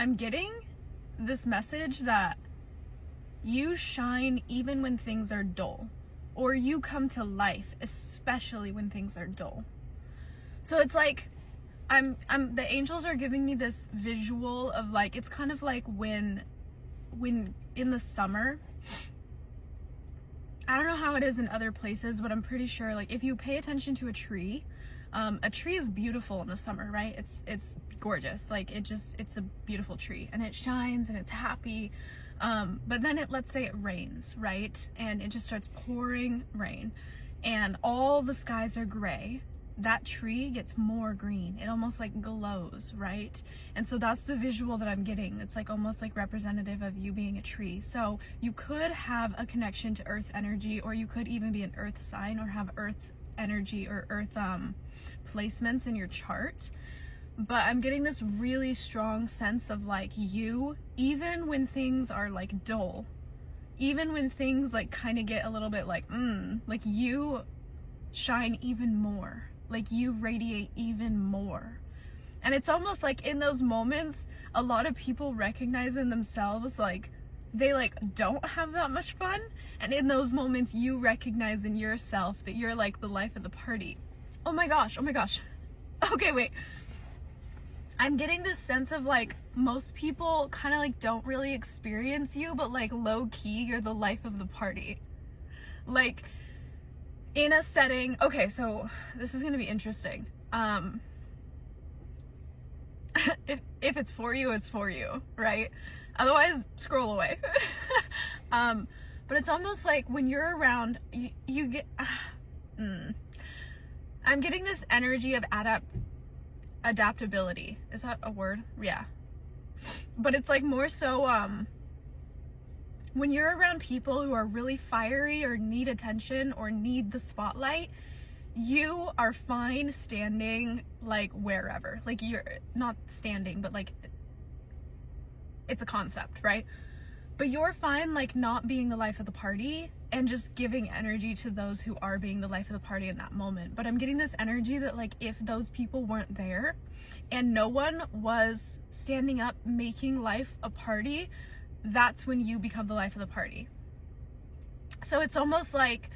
I'm getting this message that you shine even when things are dull, or you come to life especially when things are dull. So it's like the angels are giving me this visual of like, it's kind of like when in the summer, I don't know how it is in other places, but I'm pretty sure like if you pay attention to a tree is beautiful in the summer, right? It's gorgeous. Like it's a beautiful tree and it shines and it's happy. But then let's say it rains, right? And it just starts pouring rain and all the skies are gray. That tree gets more green. It almost like glows, right? And so that's the visual that I'm getting. It's like almost like representative of you being a tree. So you could have a connection to earth energy, or you could even be an earth sign or have earth energy or earth placements in your chart. But I'm getting this really strong sense of like you, even when things are like dull, even when things like kind of get a little bit like you shine even more. Like you radiate even more. And it's almost like in those moments, a lot of people recognize in themselves like they like don't have that much fun. And in those moments you recognize in yourself that you're like the life of the party. Oh my gosh. Okay, wait. I'm getting this sense of like most people kind of like don't really experience you, but like low key you're the life of the party. Like in a setting, okay, so this is gonna be interesting. If it's for you, it's for you, right? Otherwise, scroll away. But it's almost like when you're around, you get. I'm getting this energy of adaptability. Is that a word? Yeah. But it's like more so. When you're around people who are really fiery or need attention or need the spotlight, you are fine standing like wherever. Like you're not standing, but like it's a concept, right? But you're fine like not being the life of the party and just giving energy to those who are being the life of the party in that moment. But I'm getting this energy that like if those people weren't there and no one was standing up making life a party, that's when you become the life of the party. So it's almost like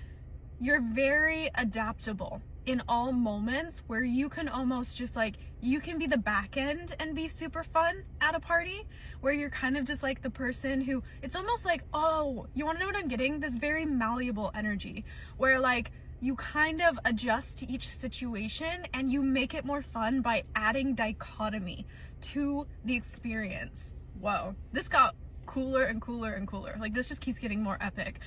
you're very adaptable in all moments where you can almost just like, you can be the back end and be super fun at a party, where you're kind of just like the person who, it's almost like, oh, you want to know what I'm getting? This very malleable energy where like you kind of adjust to each situation and you make it more fun by adding dichotomy to the experience. Whoa, this got cooler and cooler and cooler. Like this just keeps getting more epic.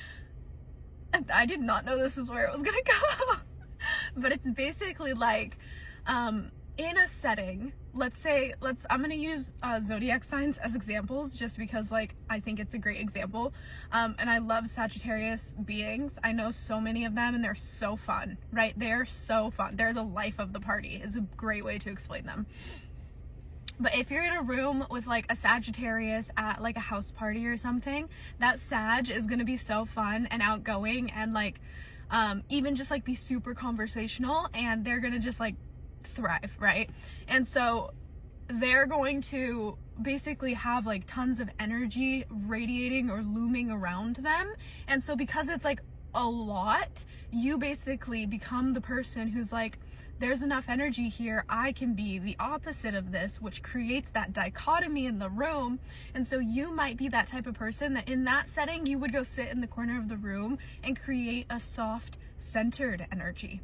I did not know this is where it was gonna go. But it's basically like in a setting, I'm gonna use zodiac signs as examples just because like I think it's a great example, and I love Sagittarius beings. I know so many of them and they're so fun, right? They're so fun. They're the life of the party is a great way to explain them. But if you're in a room with like a Sagittarius at like a house party or something, that Sag is gonna be so fun and outgoing and like even just like be super conversational, and they're gonna just like thrive, right? And so they're going to basically have like tons of energy radiating or looming around them. And so because it's like a lot, you basically become the person who's like, there's enough energy here, I can be the opposite of this, which creates that dichotomy in the room. And so you might be that type of person that in that setting, you would go sit in the corner of the room and create a soft, centered energy,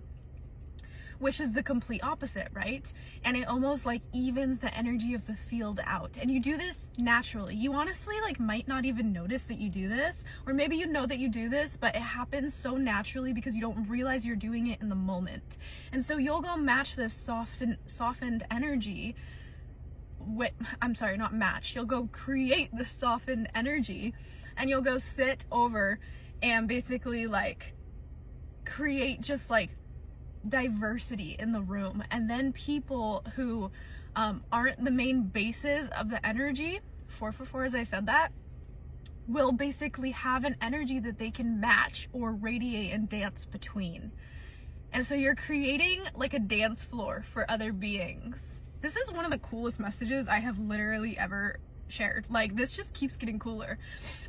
which is the complete opposite, right? And it almost like evens the energy of the field out. And you do this naturally. You honestly like might not even notice that you do this, or maybe you know that you do this, but it happens so naturally because you don't realize you're doing it in the moment. And so you'll go match this softened energy with, I'm sorry, not match. You'll go create the softened energy and you'll go sit over and basically like create just like diversity in the room. And then people who aren't the main bases of the energy, 444 as I said that, will basically have an energy that they can match or radiate and dance between. And so you're creating like a dance floor for other beings. This is one of the coolest messages I have literally ever shared. Like, this just keeps getting cooler.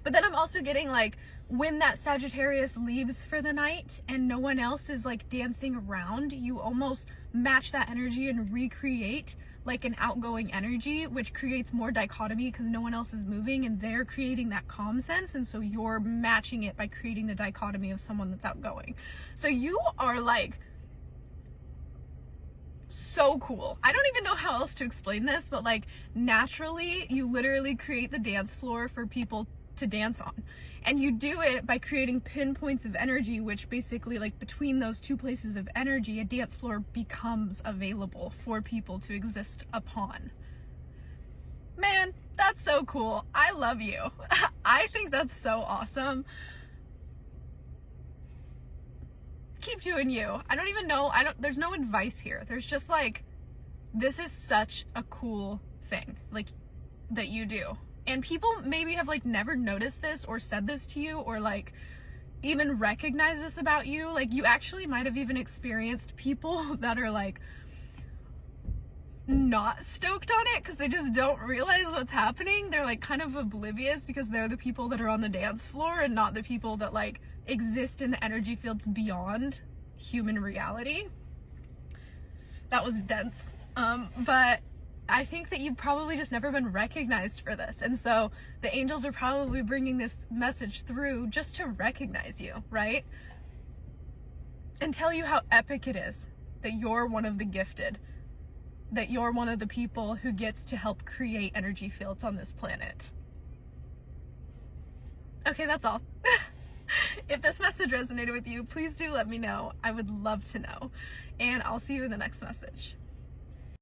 But then I'm also getting, like, when that Sagittarius leaves for the night and no one else is like dancing around, you almost match that energy and recreate like an outgoing energy, which creates more dichotomy because no one else is moving and they're creating that calm sense, and so you're matching it by creating the dichotomy of someone that's outgoing. So you are like so cool. I don't even know how else to explain this, but like naturally you literally create the dance floor for people to dance on, and you do it by creating pinpoints of energy, which basically, like, between those two places of energy, a dance floor becomes available for people to exist upon. Man, that's so cool. I love you. I think that's so awesome. Keep doing you. I don't even know, there's no advice here. There's just like, this is such a cool thing, like, that you do. And people maybe have like never noticed this or said this to you or like even recognize this about you. Like, you actually might have even experienced people that are like not stoked on it because they just don't realize what's happening. They're like kind of oblivious because they're the people that are on the dance floor and not the people that like exist in the energy fields beyond human reality. That was dense. But I think that you've probably just never been recognized for this. And so the angels are probably bringing this message through just to recognize you, right? And tell you how epic it is that you're one of the gifted, that you're one of the people who gets to help create energy fields on this planet. Okay, that's all. If this message resonated with you, please do let me know. I would love to know. And I'll see you in the next message.